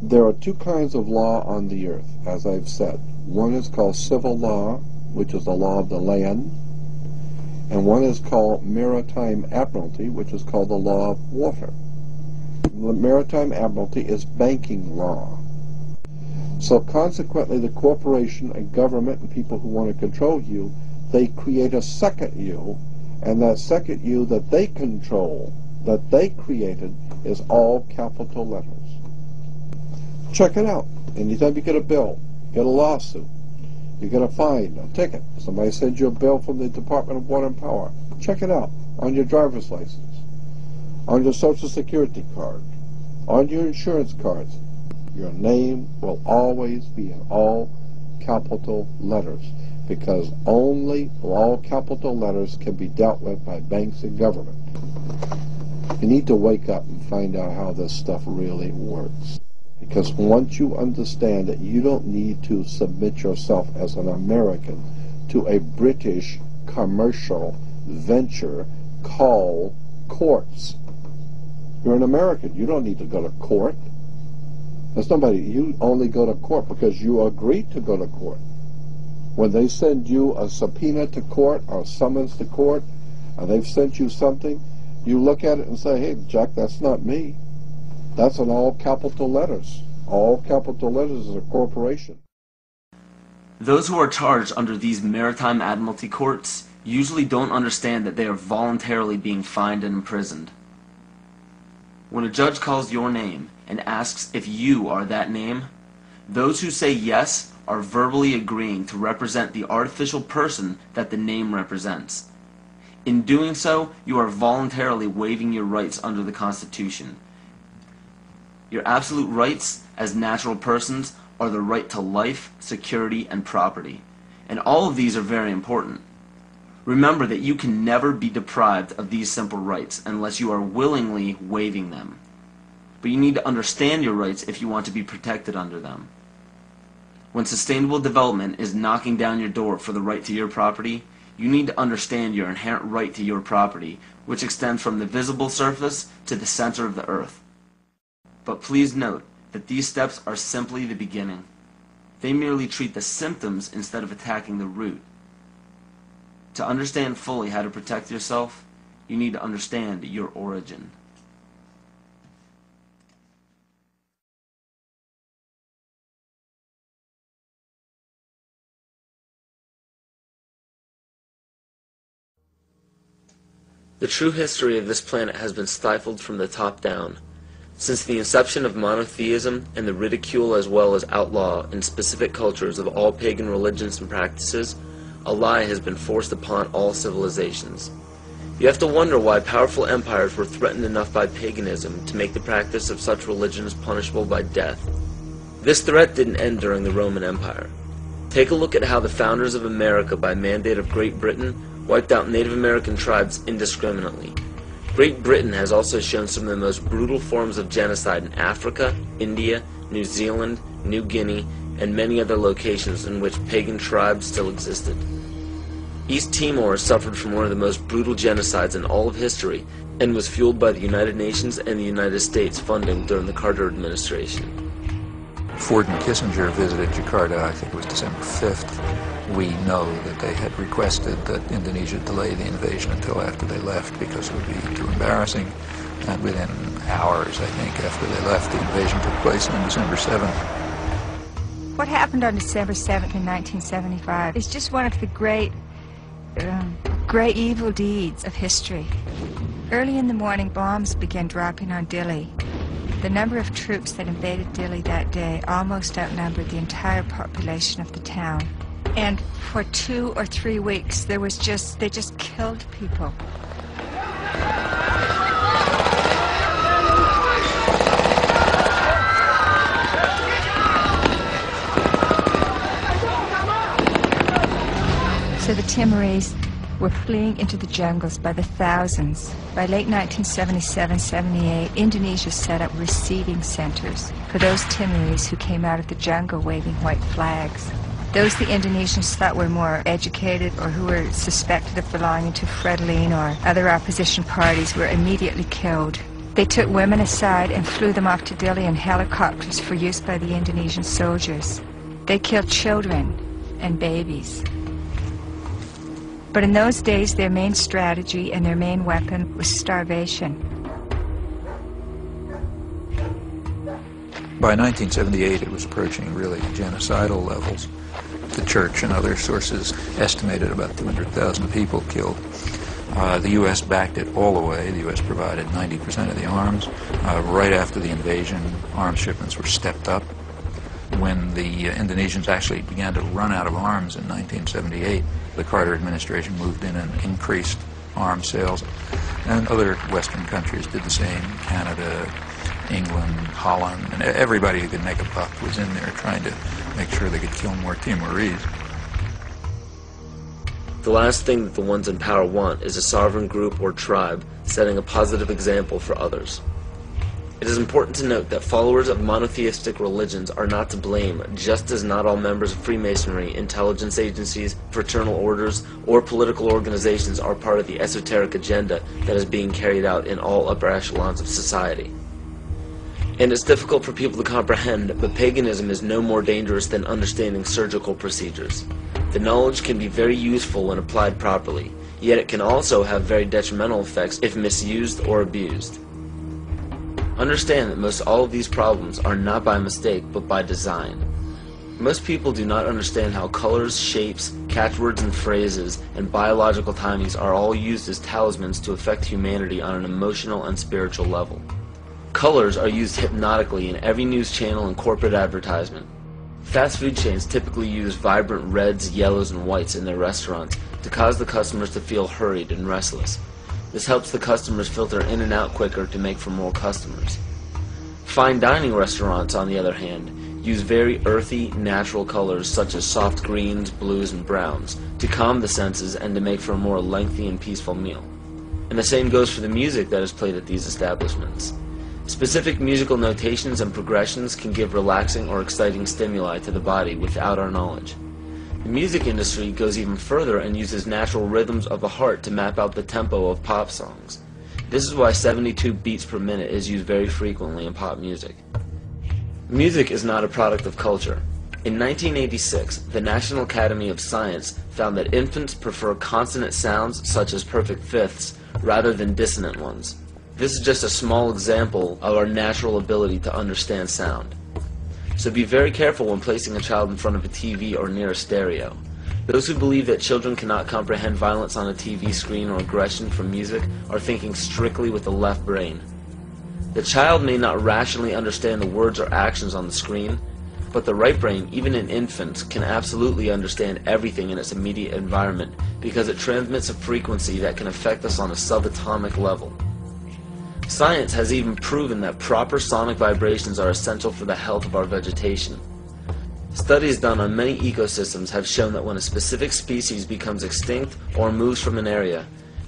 There are two kinds of law on the earth, as I've said. One is called civil law, which is the law of the land, and one is called maritime admiralty, which is called the law of water. The maritime admiralty is banking law. So consequently, the corporation and government and people who want to control you, they create a second you, and that second you that they control, that they created, is all capital letters. Check it out. Anytime you get a bill, get a lawsuit, you get a fine, a ticket, somebody sends you a bill from the Department of Water and Power, check it out on your driver's license, on your Social Security card, on your insurance cards. Your name will always be in all capital letters, because only all capital letters can be dealt with by banks and government. You need to wake up and find out how this stuff really works. Because once you understand that you don't need to submit yourself as an American to a British commercial venture called courts. You're an American. You don't need to go to court. There's nobody. You only go to court because you agreed to go to court. When they send you a subpoena to court or summons to court, and they've sent you something, you look at it and say, hey, Jack, that's not me. That's in all capital letters. All capital letters is a corporation. Those who are charged under these maritime admiralty courts usually don't understand that they are voluntarily being fined and imprisoned. When a judge calls your name and asks if you are that name, those who say yes are verbally agreeing to represent the artificial person that the name represents. In doing so, you are voluntarily waiving your rights under the Constitution. Your absolute rights as natural persons are the right to life, security, and property. And all of these are very important. Remember that you can never be deprived of these simple rights unless you are willingly waiving them. But you need to understand your rights if you want to be protected under them. When sustainable development is knocking down your door for the right to your property, you need to understand your inherent right to your property, which extends from the visible surface to the center of the earth. But please note that these steps are simply the beginning. They merely treat the symptoms instead of attacking the root. To understand fully how to protect yourself, you need to understand your origin. The true history of this planet has been stifled from the top down. Since the inception of monotheism and the ridicule as well as outlaw in specific cultures of all pagan religions and practices, a lie has been forced upon all civilizations. You have to wonder why powerful empires were threatened enough by paganism to make the practice of such religions punishable by death. This threat didn't end during the Roman Empire. Take a look at how the founders of America, by mandate of Great Britain, wiped out Native American tribes indiscriminately. Great Britain has also shown some of the most brutal forms of genocide in Africa, India, New Zealand, New Guinea, and many other locations in which pagan tribes still existed. East Timor suffered from one of the most brutal genocides in all of history and was fueled by the United Nations and the United States funding during the Carter administration. Ford and Kissinger visited Jakarta, I think it was December 5th. We know that they had requested that Indonesia delay the invasion until after they left because it would be too embarrassing. And within hours, I think, after they left, the invasion took place on December 7th. What happened on December 7th in 1975 is just one of the great evil deeds of history. Early in the morning, bombs began dropping on Dili. The number of troops that invaded Dili that day almost outnumbered the entire population of the town. And for 2 or 3 weeks, they just killed people. So the Timorese were fleeing into the jungles by the thousands. By late 1977-78, Indonesia set up receiving centers for those Timorese who came out of the jungle waving white flags. Those the Indonesians thought were more educated or who were suspected of belonging to Frelimo or other opposition parties were immediately killed. They took women aside and flew them off to Dili in helicopters for use by the Indonesian soldiers. They killed children and babies. But in those days, their main strategy and their main weapon was starvation. By 1978, it was approaching really genocidal levels. The church and other sources estimated about 200,000 people killed. The U.S. backed it all the way. The U.S. provided 90% of the arms. Right after the invasion, arms shipments were stepped up. When the Indonesians actually began to run out of arms in 1978, the Carter administration moved in and increased arms sales. And other Western countries did the same. Canada, England, Holland, and everybody who could make a buck was in there trying to make sure they could kill more Timorese. The last thing that the ones in power want is a sovereign group or tribe setting a positive example for others. It is important to note that followers of monotheistic religions are not to blame, just as not all members of Freemasonry, intelligence agencies, fraternal orders, or political organizations are part of the esoteric agenda that is being carried out in all upper echelons of society. And it's difficult for people to comprehend, but paganism is no more dangerous than understanding surgical procedures. The knowledge can be very useful when applied properly, yet it can also have very detrimental effects if misused or abused. Understand that most all of these problems are not by mistake, but by design. Most people do not understand how colors, shapes, catchwords and phrases, and biological timings are all used as talismans to affect humanity on an emotional and spiritual level. Colors are used hypnotically in every news channel and corporate advertisement. Fast food chains typically use vibrant reds, yellows, and whites in their restaurants to cause the customers to feel hurried and restless. This helps the customers filter in and out quicker to make for more customers. Fine dining restaurants, on the other hand, use very earthy, natural colors such as soft greens, blues, and browns to calm the senses and to make for a more lengthy and peaceful meal. And the same goes for the music that is played at these establishments. Specific musical notations and progressions can give relaxing or exciting stimuli to the body without our knowledge. The music industry goes even further and uses natural rhythms of the heart to map out the tempo of pop songs. This is why 72 beats per minute is used very frequently in pop music. Music is not a product of culture. In 1986, the National Academy of Science found that infants prefer consonant sounds such as perfect fifths rather than dissonant ones. This is just a small example of our natural ability to understand sound. So be very careful when placing a child in front of a TV or near a stereo. Those who believe that children cannot comprehend violence on a TV screen or aggression from music are thinking strictly with the left brain. The child may not rationally understand the words or actions on the screen, but the right brain, even in infants, can absolutely understand everything in its immediate environment because it transmits a frequency that can affect us on a subatomic level. Science has even proven that proper sonic vibrations are essential for the health of our vegetation. Studies done on many ecosystems have shown that when a specific species becomes extinct or moves from an area,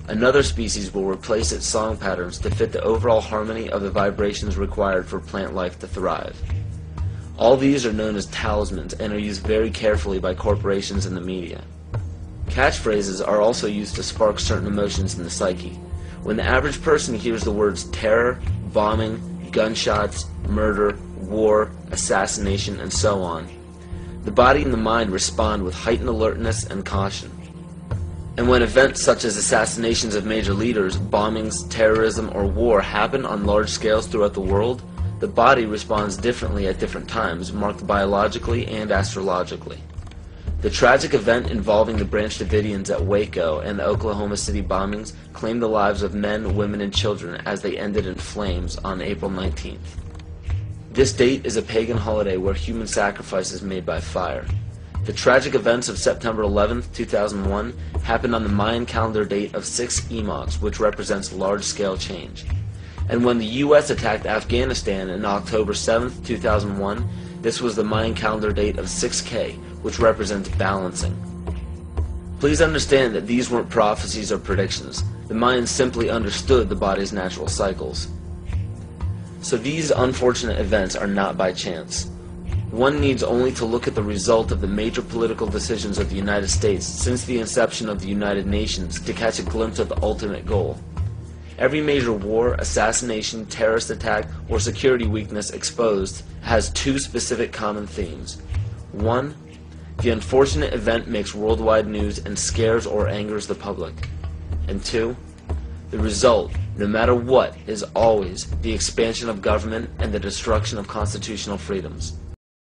another species will replace its song patterns to fit the overall harmony of the vibrations required for plant life to thrive. All these are known as talismans and are used very carefully by corporations and the media. Catchphrases are also used to spark certain emotions in the psyche. When the average person hears the words terror, bombing, gunshots, murder, war, assassination, and so on, the body and the mind respond with heightened alertness and caution. And when events such as assassinations of major leaders, bombings, terrorism, or war happen on large scales throughout the world, the body responds differently at different times, marked biologically and astrologically. The tragic event involving the Branch Davidians at Waco and the Oklahoma City bombings claimed the lives of men, women, and children as they ended in flames on April 19th. This date is a pagan holiday where human sacrifice is made by fire. The tragic events of September 11th, 2001 happened on the Mayan calendar date of 6 epochs, which represents large-scale change. And when the U.S. attacked Afghanistan on October 7th, 2001, this was the Mayan calendar date of 6K, which represents balancing. Please understand that these weren't prophecies or predictions. The Mayans simply understood the body's natural cycles. So these unfortunate events are not by chance. One needs only to look at the result of the major political decisions of the United States since the inception of the United Nations to catch a glimpse of the ultimate goal. Every major war, assassination, terrorist attack, or security weakness exposed has two specific common themes. One, the unfortunate event makes worldwide news and scares or angers the public. And two, the result, no matter what, is always the expansion of government and the destruction of constitutional freedoms.